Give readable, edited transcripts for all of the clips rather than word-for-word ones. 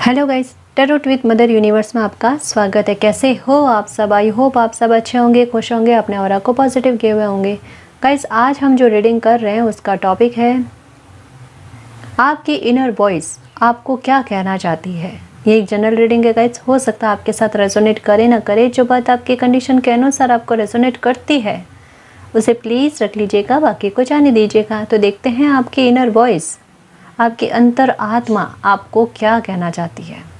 Hello guys, tarot with mother universe में आपका स्वागत है। कैसे हो आप सब? आई होप आप सब अच्छे होंगे, खुश होंगे, अपने ऑरा को पॉजिटिव किए हुए होंगे। गाइस, आज हम जो रीडिंग कर रहे हैं उसका टॉपिक है आपकी इनर वॉइस आपको क्या कहना चाहती है। ये एक जनरल रीडिंग है गाइस, हो सकता है आपके साथ रेजोनेट करे ना करे। जो बात आपकी कंडीशन के अनुसार आपको रेजोनेट करती है उसे प्लीज़ रख लीजिएगा, बाकी को जाने दीजिएगा। तो देखते हैं आपकी इनर वॉइस, आपकी अंतर आत्मा आपको क्या कहना चाहती है।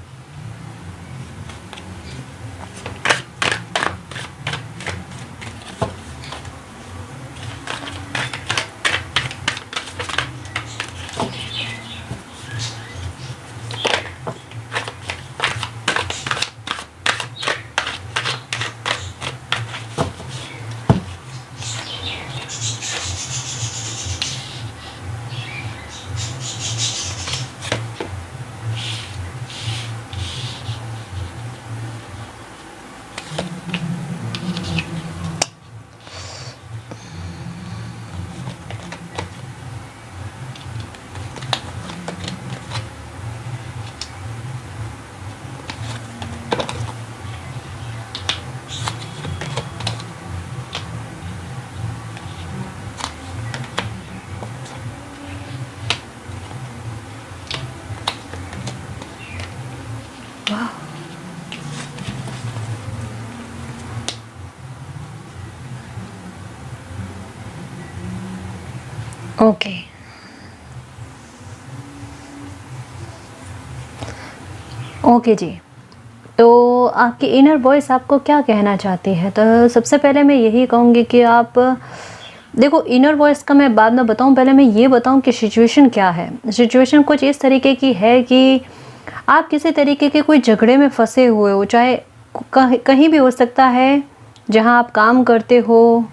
ओके, ओके जी। तो आपकी इनर वॉइस आपको क्या कहना चाहती है? तो सबसे पहले मैं यही कहूँगी कि आप देखो, इनर वॉइस का मैं बाद में बताऊँ, पहले मैं ये बताऊँ कि सिचुएशन क्या है। सिचुएशन कुछ इस तरीके की है कि आप किसी तरीके के कोई झगड़े में फंसे हुए हो, चाहे कहीं भी हो सकता है, जहाँ आप काम करते हो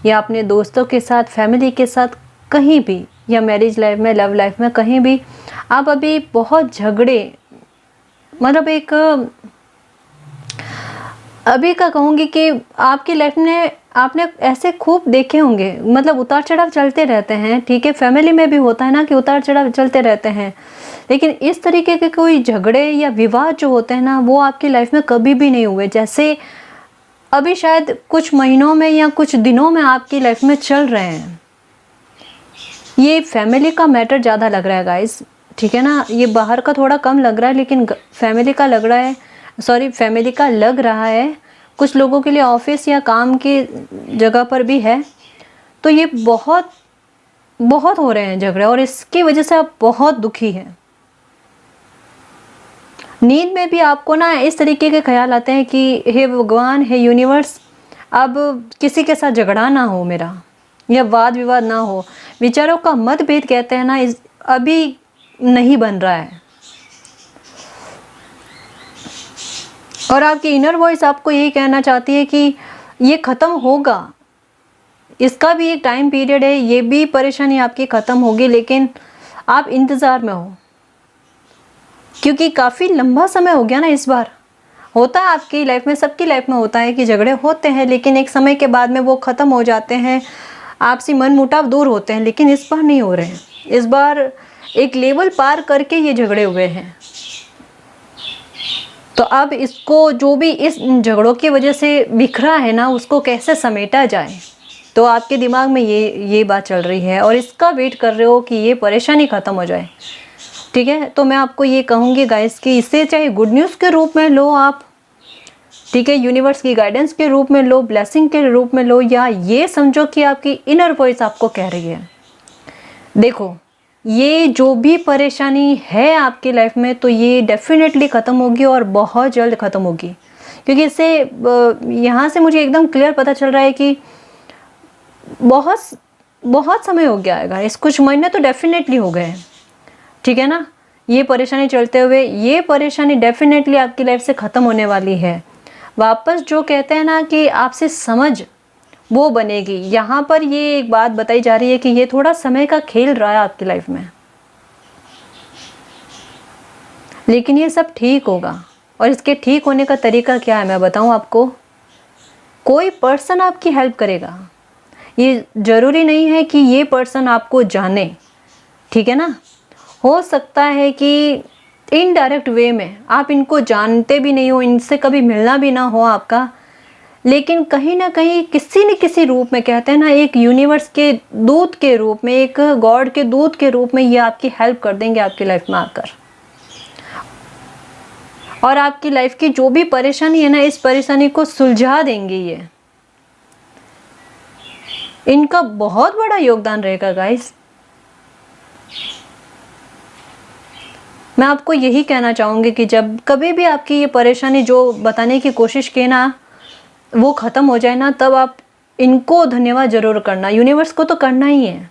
या अपने दोस्तों के साथ, फैमिली के साथ, कहीं भी, या मैरिज लाइफ में, लव लाइफ में, कहीं भी आप अभी बहुत झगड़े, मतलब एक अभी का कहूँगी कि आपकी लाइफ में आपने ऐसे खूब देखे होंगे, मतलब उतार चढ़ाव चलते रहते हैं। ठीक है, फैमिली में भी होता है ना कि उतार चढ़ाव चलते रहते हैं, लेकिन इस तरीके के कोई झगड़े या विवाद जो होते हैं ना, वो आपकी लाइफ में कभी भी नहीं हुए। जैसे अभी शायद कुछ महीनों में या कुछ दिनों में आपकी लाइफ में चल रहे हैं। ये फैमिली का मैटर ज़्यादा लग रहा है गाइस, ठीक है ना। ये बाहर का थोड़ा कम लग रहा है, लेकिन फैमिली का लग रहा है, फैमिली का लग रहा है। कुछ लोगों के लिए ऑफिस या काम की जगह पर भी है। तो ये बहुत बहुत हो रहे हैं झगड़े, और इसकी वजह से आप बहुत दुखी हैं। नींद में भी आपको ना इस तरीके के ख्याल आते हैं कि हे भगवान, हे यूनिवर्स, अब किसी के साथ झगड़ा ना हो मेरा, या वाद विवाद ना हो। विचारों का मतभेद कहते हैं ना, अभी नहीं बन रहा है। और आपकी इनर वॉइस आपको यही कहना चाहती है कि ये ख़त्म होगा, इसका भी एक टाइम पीरियड है, ये भी परेशानी आपकी ख़त्म होगी, लेकिन आप इंतज़ार में हो, क्योंकि काफ़ी लंबा समय हो गया ना। इस बार होता है आपकी लाइफ में, सबकी लाइफ में होता है कि झगड़े होते हैं, लेकिन एक समय के बाद में वो ख़त्म हो जाते हैं, आपसी मन मुटाव दूर होते हैं। लेकिन इस बार नहीं हो रहे हैं। इस बार एक लेवल पार करके ये झगड़े हुए हैं। तो अब इसको, जो भी इस झगड़ों की वजह से बिखरा है ना, उसको कैसे समेटा जाए, तो आपके दिमाग में ये बात चल रही है, और इसका वेट कर रहे हो कि ये परेशानी ख़त्म हो जाए। ठीक है, तो मैं आपको ये कहूँगी गाइस कि इसे चाहे गुड न्यूज़ के रूप में लो आप, ठीक है, यूनिवर्स की गाइडेंस के रूप में लो, ब्लेसिंग के रूप में लो, या ये समझो कि आपकी इनर वॉइस आपको कह रही है। देखो, ये जो भी परेशानी है आपकी लाइफ में, तो ये डेफिनेटली ख़त्म होगी, और बहुत जल्द ख़त्म होगी। क्योंकि इससे यहाँ से मुझे एकदम क्लियर पता चल रहा है कि बहुत समय हो गया है, इस कुछ महीने तो डेफिनेटली हो गए हैं। ठीक है ना, ये परेशानी चलते हुए, ये परेशानी डेफिनेटली आपकी लाइफ से ख़त्म होने वाली है। वापस जो कहते हैं ना कि आपसे समझ वो बनेगी। यहाँ पर ये एक बात बताई जा रही है कि ये थोड़ा समय का खेल रहा है आपकी लाइफ में, लेकिन ये सब ठीक होगा। और इसके ठीक होने का तरीका क्या है मैं बताऊँ आपको। कोई पर्सन आपकी हेल्प करेगा। ये ज़रूरी नहीं है कि ये पर्सन आपको जाने, ठीक है ना। हो सकता है कि इनडायरेक्ट वे में, आप इनको जानते भी नहीं हो, इनसे कभी मिलना भी ना हो आपका, लेकिन कहीं ना कहीं किसी न किसी रूप में, कहते हैं ना, एक यूनिवर्स के दूत के रूप में, एक गॉड के दूत के रूप में ये आपकी हेल्प कर देंगे आपकी लाइफ में आकर। और आपकी लाइफ की जो भी परेशानी है ना, इस परेशानी को सुलझा देंगे ये। इनका बहुत बड़ा योगदान रहेगा गाइस। मैं आपको यही कहना चाहूँगी कि जब कभी भी आपकी ये परेशानी जो बताने की कोशिश की ना, वो ख़त्म हो जाए ना, तब आप इनको धन्यवाद ज़रूर करना, यूनिवर्स को तो करना ही है,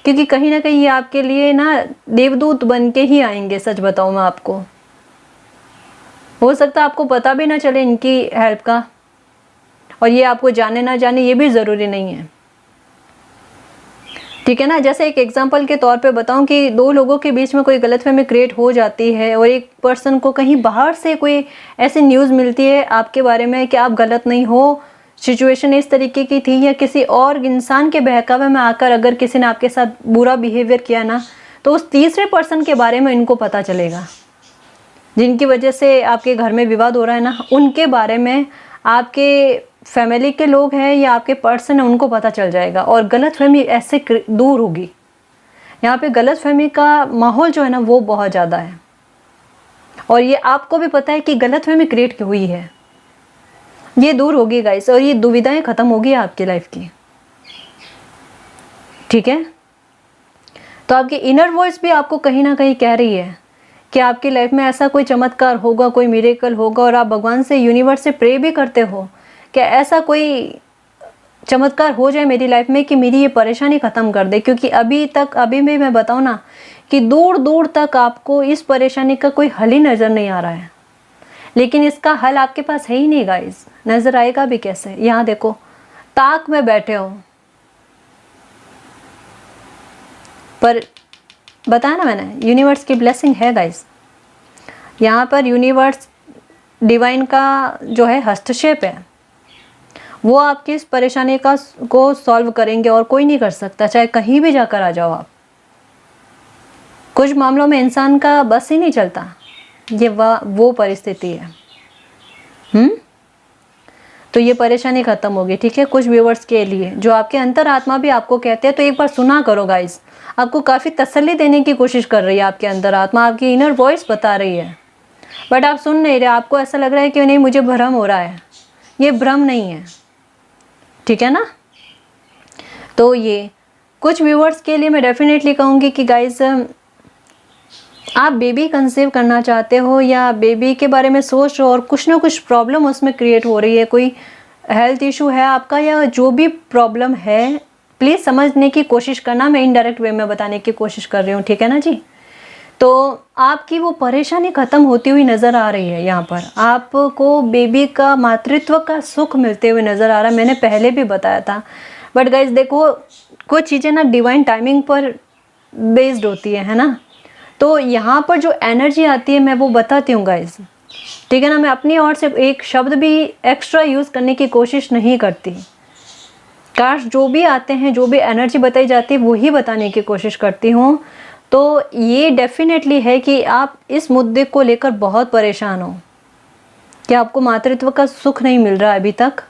क्योंकि कहीं ना कहीं ये आपके लिए ना देवदूत बन के ही आएंगे। सच बताऊँ मैं आपको, हो सकता है आपको पता भी ना चले इनकी हेल्प का, और ये आपको जाने ना जाने ये भी ज़रूरी नहीं है, ठीक है ना। जैसे एक एग्जांपल के तौर पे बताऊं कि दो लोगों के बीच में कोई गलतफहमी क्रिएट हो जाती है, और एक पर्सन को कहीं बाहर से कोई ऐसी न्यूज़ मिलती है आपके बारे में कि आप गलत नहीं हो, सिचुएशन इस तरीके की थी, या किसी और इंसान के बहकावे में आकर अगर किसी ने आपके साथ बुरा बिहेवियर किया ना, तो उस तीसरे पर्सन के बारे में इनको पता चलेगा, जिनकी वजह से आपके घर में विवाद हो रहा है ना, उनके बारे में आपके फैमिली के लोग हैं या आपके पर्सन है, उनको पता चल जाएगा, और गलतफहमी ऐसे दूर होगी। यहाँ पे गलतफहमी का माहौल जो है ना, वो बहुत ज़्यादा है, और ये आपको भी पता है कि गलतफहमी क्रिएट की हुई है, ये दूर होगी गाइस, और ये दुविधाएं ख़त्म होगी आपकी लाइफ की, ठीक है। तो आपकी इनर वॉइस भी आपको कहीं ना कहीं कह रही है कि आपकी लाइफ में ऐसा कोई चमत्कार होगा, कोई मिरेकल होगा, और आप भगवान से, यूनिवर्स से प्रे भी करते हो कि ऐसा कोई चमत्कार हो जाए मेरी लाइफ में कि मेरी ये परेशानी ख़त्म कर दे। क्योंकि अभी भी मैं बताऊँ ना कि दूर दूर तक आपको इस परेशानी का कोई हल ही नज़र नहीं आ रहा है, लेकिन इसका हल आपके पास है ही नहीं गाइस, नज़र आएगा भी कैसे। यहाँ देखो, ताक में बैठे हो, पर बताया ना मैंने, यूनिवर्स की ब्लेसिंग है गाइस। यहाँ पर यूनिवर्स, डिवाइन का जो है हस्तक्षेप है, वो आपकी इस परेशानी को सॉल्व करेंगे, और कोई नहीं कर सकता, चाहे कहीं भी जाकर आ जाओ आप। कुछ मामलों में इंसान का बस ही नहीं चलता, ये वो परिस्थिति है। तो ये परेशानी ख़त्म होगी, ठीक है। कुछ व्यूवर्स के लिए जो आपके अंतरात्मा भी आपको कहते हैं, तो एक बार सुना करो गाइस, आपको काफ़ी तसल्ली देने की कोशिश कर रही है आपके अंतरात्मा, आपकी इनर वॉइस बता रही है, बट आप सुन नहीं रहे। आपको ऐसा लग रहा है कि नहीं, मुझे भ्रम हो रहा है, ये भ्रम नहीं है, ठीक है ना। तो ये कुछ व्यूवर्स के लिए मैं डेफिनेटली कहूँगी कि गाइस, आप बेबी कंसीव करना चाहते हो, या बेबी के बारे में सोच रहे हो और कुछ ना कुछ प्रॉब्लम उसमें क्रिएट हो रही है, कोई हेल्थ इशू है आपका, या जो भी प्रॉब्लम है, प्लीज़ समझने की कोशिश करना, मैं इनडायरेक्ट वे में बताने की कोशिश कर रही हूँ, ठीक है ना जी। तो आपकी वो परेशानी ख़त्म होती हुई नज़र आ रही है। यहाँ पर आपको बेबी का मातृत्व का सुख मिलते हुए नज़र आ रहा है, मैंने पहले भी बताया था। बट गाइज देखो, कुछ चीज़ें ना डिवाइन टाइमिंग पर बेस्ड होती है ना। तो यहाँ पर जो एनर्जी आती है मैं वो बताती हूँ गाइज, ठीक है ना। मैं अपनी ओर से एक शब्द भी एक्स्ट्रा यूज़ करने की कोशिश नहीं करती, काश जो भी आते हैं, जो भी एनर्जी बताई जाती है, वही बताने की कोशिश करती हूँ। तो ये डेफिनेटली है कि आप इस मुद्दे को लेकर बहुत परेशान हो कि आपको मातृत्व का सुख नहीं मिल रहा अभी तक,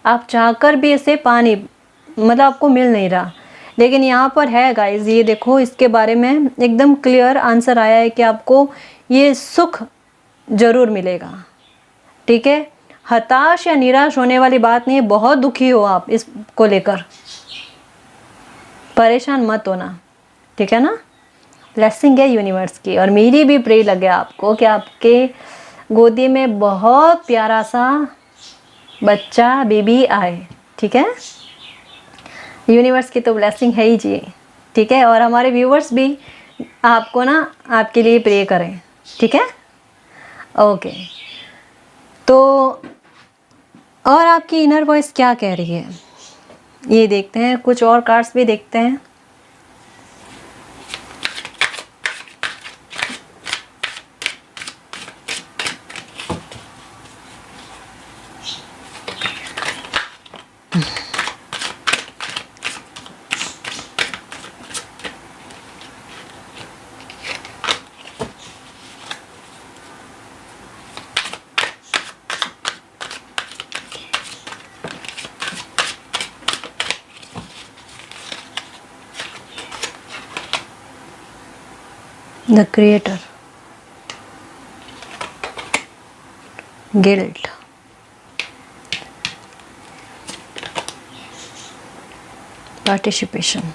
आप चाहकर भी इसे पानी मतलब आपको मिल नहीं रहा। लेकिन यहाँ पर है गाइज, ये देखो, इसके बारे में एकदम क्लियर आंसर आया है कि आपको ये सुख ज़रूर मिलेगा, ठीक है। हताश या निराश होने वाली बात नहीं है, बहुत दुखी हो आप इसको लेकर, परेशान मत होना, ठीक है ना। ब्लेसिंग है यूनिवर्स की, और मेरी भी प्रे लगे आपको कि आपके गोदी में बहुत प्यारा सा बच्चा, बेबी आए, ठीक है। यूनिवर्स की तो ब्लेसिंग है ही जी, ठीक है। और हमारे व्यूवर्स भी आपको ना, आपके लिए प्रे करें, ठीक है। ओके, तो और आपकी इनर वॉइस क्या कह रही है ये देखते हैं, कुछ और कार्ड्स भी देखते हैं। The creator, guilt, participation,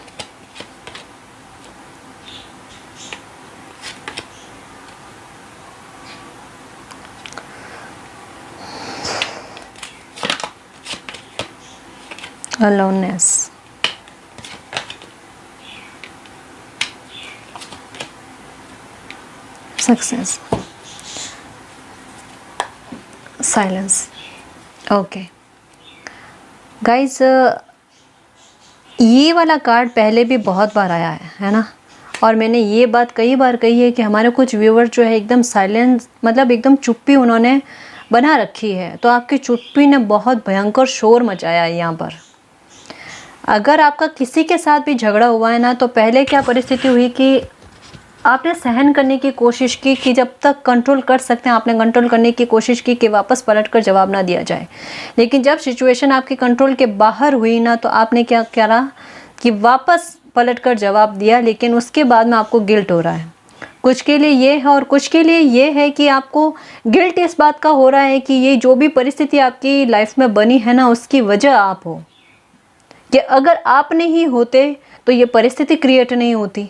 aloneness, success, silence. Okay guys, ये वाला कार्ड पहले भी बहुत बार आया है ना, और मैंने ये बात कई बार कही है कि हमारे कुछ व्यूअर्स जो है एकदम साइलेंस, मतलब एकदम चुप्पी उन्होंने बना रखी है, तो आपकी चुप्पी ने बहुत भयंकर शोर मचाया है यहाँ पर। अगर आपका किसी के साथ भी झगड़ा हुआ है ना, तो पहले क्या परिस्थिति हुई कि आपने सहन करने की कोशिश की कि जब तक कंट्रोल कर सकते हैं आपने कंट्रोल करने की कोशिश की कि वापस पलट कर जवाब ना दिया जाए। लेकिन जब सिचुएशन आपके कंट्रोल के बाहर हुई ना, तो आपने क्या करा कि वापस पलट कर जवाब दिया, लेकिन उसके बाद में आपको गिल्ट हो रहा है। कुछ के लिए ये है और कुछ के लिए ये है कि आपको गिल्ट इस बात का हो रहा है कि ये जो भी परिस्थिति आपकी लाइफ में बनी है ना, उसकी वजह आप हो, कि अगर आप नहीं होते तो ये परिस्थिति क्रिएट नहीं होती,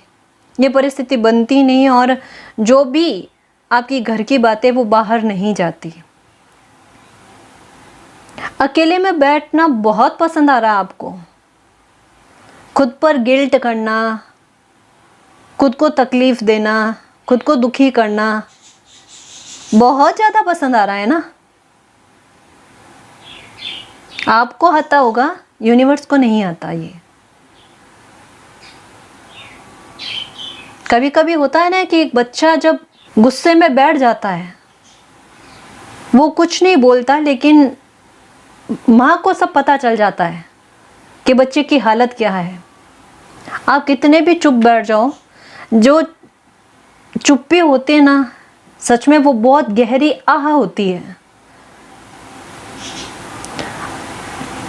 ये परिस्थिति बनती नहीं, और जो भी आपकी घर की बातें वो बाहर नहीं जाती। अकेले में बैठना बहुत पसंद आ रहा है आपको, खुद पर गिल्ट करना, खुद को तकलीफ देना, खुद को दुखी करना बहुत ज़्यादा पसंद आ रहा है ना। आपको आता होगा, यूनिवर्स को नहीं आता ये। कभी कभी होता है ना कि एक बच्चा जब गुस्से में बैठ जाता है, वो कुछ नहीं बोलता, लेकिन माँ को सब पता चल जाता है कि बच्चे की हालत क्या है। आप कितने भी चुप बैठ जाओ, जो चुप्पी होती है ना, सच में वो बहुत गहरी आह होती है।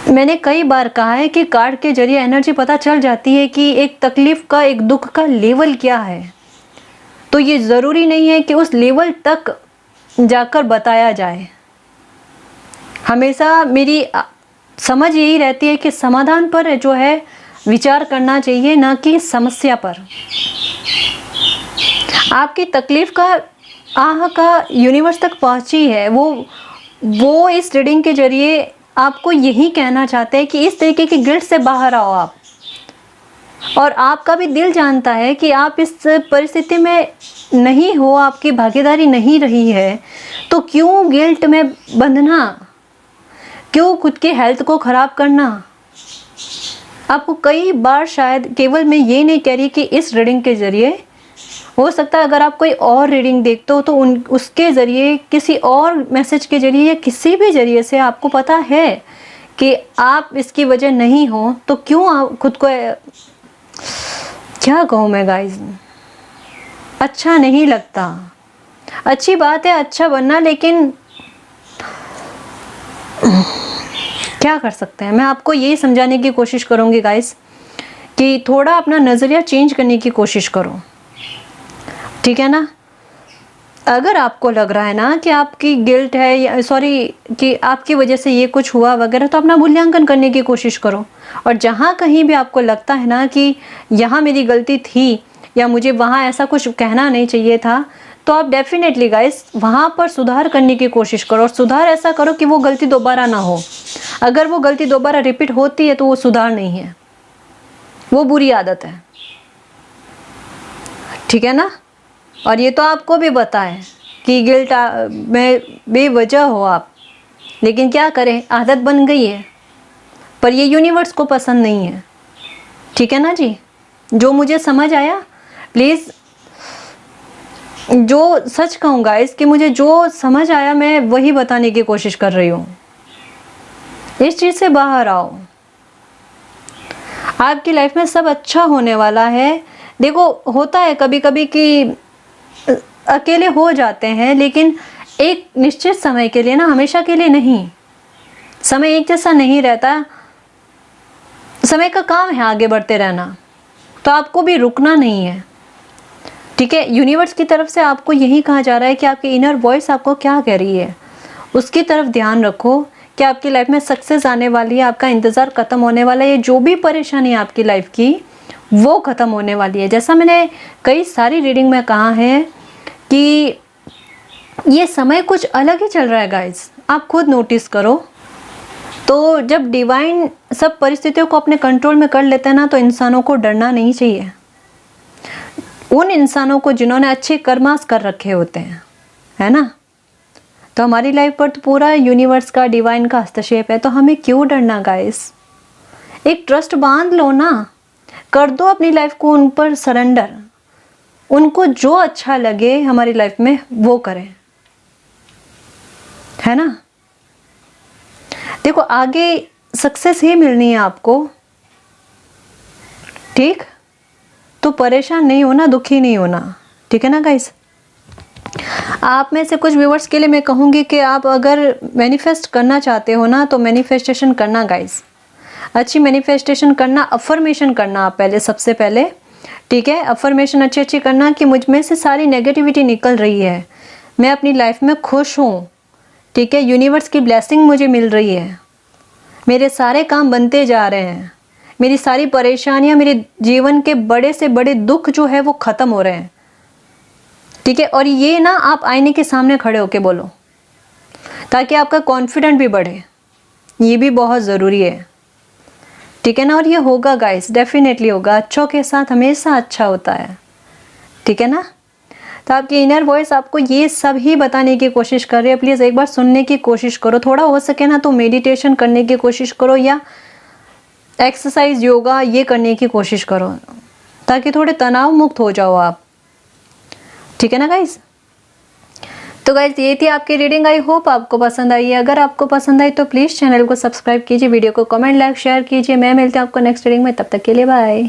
मैंने कई बार कहा है कि कार्ड के जरिए एनर्जी पता चल जाती है कि एक तकलीफ का, एक दुख का लेवल क्या है। तो ये ज़रूरी नहीं है कि उस लेवल तक जाकर बताया जाए। हमेशा मेरी समझ यही रहती है कि समाधान पर जो है विचार करना चाहिए, ना कि समस्या पर। आपकी तकलीफ का आह का यूनिवर्स तक पहुंची है, वो इस रीडिंग के जरिए आपको यही कहना चाहते हैं कि इस तरीके की गिल्ट से बाहर आओ आप। और आपका भी दिल जानता है कि आप इस परिस्थिति में नहीं हो, आपकी भागीदारी नहीं रही है, तो क्यों गिल्ट में बंधना, क्यों खुद की हेल्थ को ख़राब करना। आपको कई बार, शायद केवल मैं ये नहीं कह रही कि इस रीडिंग के ज़रिए, हो सकता है अगर आप कोई और रीडिंग देखते हो तो उसके ज़रिए, किसी और मैसेज के ज़रिए या किसी भी ज़रिए से आपको पता है कि आप इसकी वजह नहीं हो, तो क्यों आप खुद को, क्या कहूँ मैं गाइस, अच्छा नहीं लगता। अच्छी बात है अच्छा बनना, लेकिन क्या कर सकते हैं। मैं आपको यही समझाने की कोशिश करूँगी गाइस कि थोड़ा अपना नज़रिया चेंज करने की कोशिश करो, ठीक है ना। अगर आपको लग रहा है ना कि आपकी गिल्ट है, या सॉरी कि आपकी वजह से ये कुछ हुआ वगैरह, तो अपना मूल्यांकन करने की कोशिश करो। और जहाँ कहीं भी आपको लगता है ना कि यहाँ मेरी गलती थी, या मुझे वहाँ ऐसा कुछ कहना नहीं चाहिए था, तो आप डेफिनेटली गाइस वहाँ पर सुधार करने की कोशिश करो। और सुधार ऐसा करो कि वो गलती दोबारा ना हो। अगर वो गलती दोबारा रिपीट होती है तो वो सुधार नहीं है, वो बुरी आदत है, ठीक है ना। और ये तो आपको भी पता है कि गिल्ट में बेवजह हो आप, लेकिन क्या करें, आदत बन गई है। पर ये यूनिवर्स को पसंद नहीं है, ठीक है ना जी। जो मुझे समझ आया, प्लीज़, जो सच कहूँ गाइस कि मुझे जो समझ आया मैं वही बताने की कोशिश कर रही हूँ। इस चीज़ से बाहर आओ, आपकी लाइफ में सब अच्छा होने वाला है। देखो, होता है कभी कभी कि अकेले हो जाते हैं, लेकिन एक निश्चित समय के लिए ना, हमेशा के लिए नहीं। समय एक जैसा नहीं रहता, समय का काम है आगे बढ़ते रहना, तो आपको भी रुकना नहीं है, ठीक है, यूनिवर्स की तरफ से आपको यही कहा जा रहा है कि आपकी इनर वॉइस आपको क्या कह रही है, उसकी तरफ ध्यान रखो कि आपकी लाइफ में सक्सेस आने वाली है, आपका इंतज़ार ख़त्म होने वाला है, ये जो भी परेशानी है आपकी लाइफ की वो ख़त्म होने वाली है। जैसा मैंने कई सारी रीडिंग में कहा है कि ये समय कुछ अलग ही चल रहा है गाइस, आप खुद नोटिस करो। तो जब डिवाइन सब परिस्थितियों को अपने कंट्रोल में कर लेते हैं ना, तो इंसानों को डरना नहीं चाहिए। उन इंसानों को जिन्होंने अच्छे कर्मास कर रखे होते हैं, है ना। तो हमारी लाइफ पर तो पूरा यूनिवर्स का, डिवाइन का हस्तक्षेप है, तो हमें क्यों डरना गाइस। एक ट्रस्ट बांध लो ना, कर दो अपनी लाइफ को उन पर सरेंडर। उनको जो अच्छा लगे हमारी लाइफ में वो करें, है ना। देखो आगे सक्सेस ही मिलनी है आपको, ठीक। तो परेशान नहीं होना, दुखी नहीं होना, ठीक है ना गाइस। आप में से कुछ व्यूअर्स के लिए मैं कहूँगी कि आप अगर मैनिफेस्ट करना चाहते हो ना, तो मैनिफेस्टेशन करना गाइस, अच्छी मैनिफेस्टेशन करना, अफर्मेशन करना आप पहले, सबसे पहले, ठीक है। अफर्मेशन अच्छी अच्छी करना कि मुझ में से सारी नेगेटिविटी निकल रही है, मैं अपनी लाइफ में खुश हूँ, ठीक है। यूनिवर्स की ब्लेसिंग मुझे मिल रही है, मेरे सारे काम बनते जा रहे हैं, मेरी सारी परेशानियाँ, मेरे जीवन के बड़े से बड़े दुख जो है वो ख़त्म हो रहे हैं, ठीक है। और ये ना आप आईने के सामने खड़े होके बोलो, ताकि आपका कॉन्फिडेंट भी बढ़े, ये भी बहुत ज़रूरी है, ठीक है ना। और ये होगा गाइस, डेफिनेटली होगा, अच्छों के साथ हमेशा अच्छा होता है, ठीक है ना। तो आपकी इनर वॉइस आपको ये सब ही बताने की कोशिश कर रही है, प्लीज़ एक बार सुनने की कोशिश करो, थोड़ा हो सके ना तो मेडिटेशन करने की कोशिश करो, या एक्सरसाइज, योगा ये करने की कोशिश करो, ताकि थोड़े तनाव मुक्त हो जाओ आप, ठीक है ना गाइस। तो गाइस ये थी आपकी रीडिंग, आई होप आपको पसंद आई है। अगर आपको पसंद आई तो प्लीज़ चैनल को सब्सक्राइब कीजिए, वीडियो को कमेंट, लाइक, शेयर कीजिए। मैं मिलती हूँ आपको नेक्स्ट रीडिंग में, तब तक के लिए बाय।